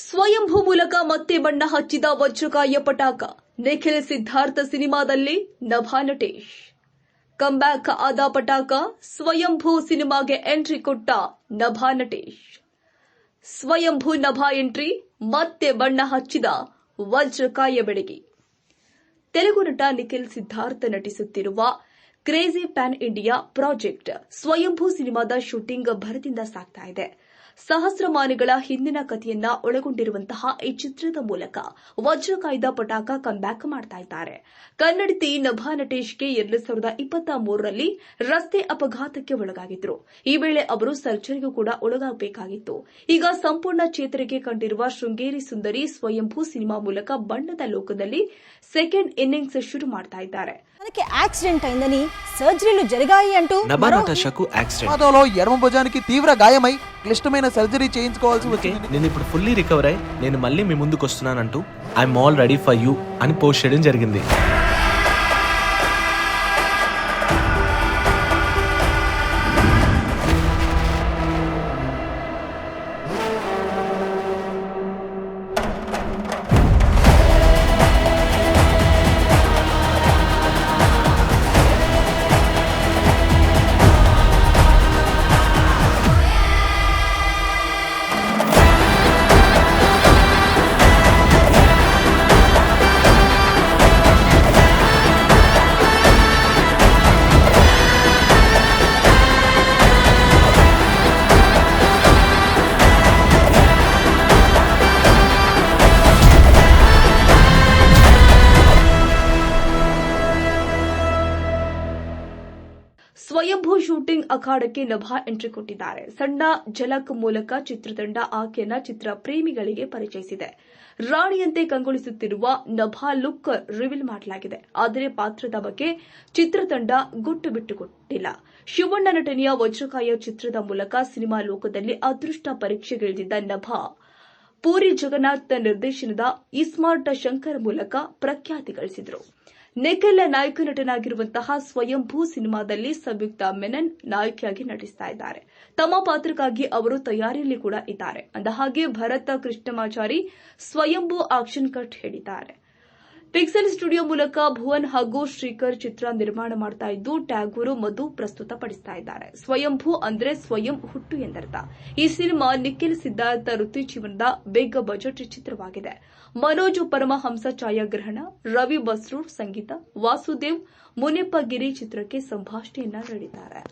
ಸ್ವಯಂಭೂ ಮೂಲಕ ಮತ್ತೆ ಬಣ್ಣ ಹಚ್ಚಿದ ವಜ್ರಕಾಯ ಪಟಾಕ. ನಿಖಿಲ್ ಸಿದ್ಧಾರ್ಥ ಸಿನಿಮಾದಲ್ಲಿ ನಭಾ ನಟೇಶ್. ಕಮ್ಬ್ಯಾಕ್ ಆದ ಪಟಾಕ. ಸ್ವಯಂಭೂ ಸಿನಿಮಾಗೆ ಎಂಟ್ರಿ ಕೊಟ್ಟ ನಭಾ ನಟೇಶ್. ಸ್ವಯಂಭೂ ನಭಾ ಎಂಟ್ರಿ, ಮತ್ತೆ ಬಣ್ಣ ಹಚ್ಚಿದ ವಜ್ರಕಾಯ ಬೆಡಗಿ. ತೆಲುಗು ನಟ ನಿಖಿಲ್ ಸಿದ್ಧಾರ್ಥ ನಟಿಸುತ್ತಿರುವ crazy pan India project Swayambhu ಸಿನಿಮಾದ ಶೂಟಿಂಗ್ ಭರದಿಂದ ಸಾಗ್ತಾ ಇದೆ. ಸಹಸ್ರಮಾನಿಗಳ ಹಿಂದಿನ ಕಥೆಯನ್ನ ಒಳಗೊಂಡಿರುವಂತಹ ಈ ಚಿತ್ರದ ಮೂಲಕ ವಜ್ರಕಾಯ್ದ ಪಟಾಕ ಕಮ್ಬ್ಯಾಕ್ ಮಾಡ್ತಾ ಇದ್ದಾರೆ. ಕನ್ನಡತಿ ನಭಾ ನಟೇಶ್ಗೆ 2023ರಲ್ಲಿ ರಸ್ತೆ ಅಪಘಾತಕ್ಕೆ ಒಳಗಾಗಿದ್ರು. ಈ ವೇಳೆ ಅವರು ಸರ್ಜರಿಗೂ ಕೂಡ ಒಳಗಾಗಬೇಕಾಗಿತ್ತು. ಈಗ ಸಂಪೂರ್ಣ ಚೇತರಿಕೆ ಕಂಡಿರುವ ಶೃಂಗೇರಿ ಸುಂದರಿ ಸ್ವಯಂಭೂ ಸಿನಿಮಾ ಮೂಲಕ ಬಣ್ಣದ లోకದಲ್ಲಿ సెకండ్ ఇన్నింగ్స్ ಶುರು ಮಾಡ್ತಾ ఇದ್ದಾರೆ. మనకి యాక్సిడెంట్ అయిందని సర్జరీలు జరిగాయి అంటూ నభా నటాషాకు యాక్సిడెంట్. ప్రమాదంలో ఎడమ భుజానికి తీవ్ర గాయమై క్లిష్టమైన సర్జరీ చేయించుకోవాల్సి వచ్చింది. నేను ఇప్పుడు ఫుల్లీ రికవర్ అయ్యి నేను మళ్ళీ మీ ముందుకు వస్తున్నానంటూ I'm all ready for you అని పోస్ట్ చేయడం జరిగింది. ಸ್ವಯಂಭೂ ಶೂಟಿಂಗ್ ಅಖಾಡಕ್ಕೆ ನಭಾ ಎಂಟ್ರಿ ಕೊಟ್ಟಿದ್ದಾರೆ. ಸಣ್ಣ ಝಲಕ್ ಮೂಲಕ ಚಿತ್ರತಂಡ ಆಕೆಯನ್ನ ಚಿತ್ರ ಪ್ರೇಮಿಗಳಿಗೆ ಪರಿಚಯಿಸಿದೆ. ರಾಣಿಯಂತೆ ಕಂಗೊಳಿಸುತ್ತಿರುವ ನಭಾ ಲುಕ್ ರಿವೀಲ್ ಮಾಡಲಾಗಿದೆ. ಆದರೆ ಪಾತ್ರದ ಬಗ್ಗೆ ಚಿತ್ರತಂಡ ಗುಟ್ಟು ಬಿಟ್ಟುಕೊಟ್ಟಿಲ್ಲ. ಶಿವಣ್ಣ ನಟನೆಯ ವಜ್ರಕಾಯ ಚಿತ್ರದ ಮೂಲಕ ಸಿನಿಮಾ ಲೋಕದಲ್ಲಿ ಅದೃಷ್ಟ ಪರೀಕ್ಷೆಗಿಳಿದಿದ್ದ ನಭಾ ಪೂರಿ ಜಗನ್ನಾಥ್ ನಿರ್ದೇಶನದ ಇಸ್ಮಾರ್ಟ್ ಶಂಕರ್ ಮೂಲಕ ಪ್ರಖ್ಯಾತಿ ಗಳಿಸಿದರು. ನಿಖಿಲ್ ನಾಯಕ ನಟನಾಗಿರುವಂತಹ ಸ್ವಯಂಭೂ ಸಿನಿಮಾದಲ್ಲಿ ಸಂಯುಕ್ತ ಮೆನನ್ ನಾಯಕಿಯಾಗಿ ನಟಿಸ್ತಾ ಇದ್ದಾರೆ. ತಮ್ಮ ಪಾತ್ರಕ್ಕಾಗಿ ಅವರು ತಯಾರಿಯಲ್ಲಿ ಕೂಡ ಇದ್ದಾರೆ. ಅಂದಹಾಗೆ ಭರತ್ ಕೃಷ್ಣಮಾಚಾರಿ ಸ್ವಯಂಭೂ ಆಕ್ಷನ್ ಕಟ್ ಹೇಳಿದ್ದಾರೆ. ಪಿಕ್ಸೆಲ್ ಸ್ಟುಡಿಯೋ ಮೂಲಕ ಭುವನ್ ಹಾಗೂ ಶ್ರೀಕರ್ ಚಿತ್ರ ನಿರ್ಮಾಣ ಮಾಡ್ತಾ ಇದ್ದು, ಟ್ಯಾಗೂರು ಮಧು ಪ್ರಸ್ತುತಪಡಿಸ್ತಾ ಇದ್ದಾರೆ. ಸ್ವಯಂಭೂ ಅಂದ್ರೆ ಸ್ವಯಂ ಹುಟ್ಟು ಎಂದರ್ಥ. ಈ ಸಿನಿಮಾ ನಿಖಿಲ್ ಸಿದ್ಧಾರ್ಥ ವೃತ್ತಿ ಜೀವನದ ಬಿಗ್ ಬಜೆಟ್ ಚಿತ್ರವಾಗಿದೆ. ಮನೋಜ್ ಪರಮಹಂಸ ಛಾಯಾಗ್ರಹಣ, ರವಿ ಬಸ್ರೂರ್ ಸಂಗೀತ, ವಾಸುದೇವ್ ಮುನೆಪ್ಪಗಿರಿ ಚಿತ್ರಕ್ಕೆ ಸಂಭಾಷಣೆಯನ್ನ ನೀಡಿದ್ದಾರೆ.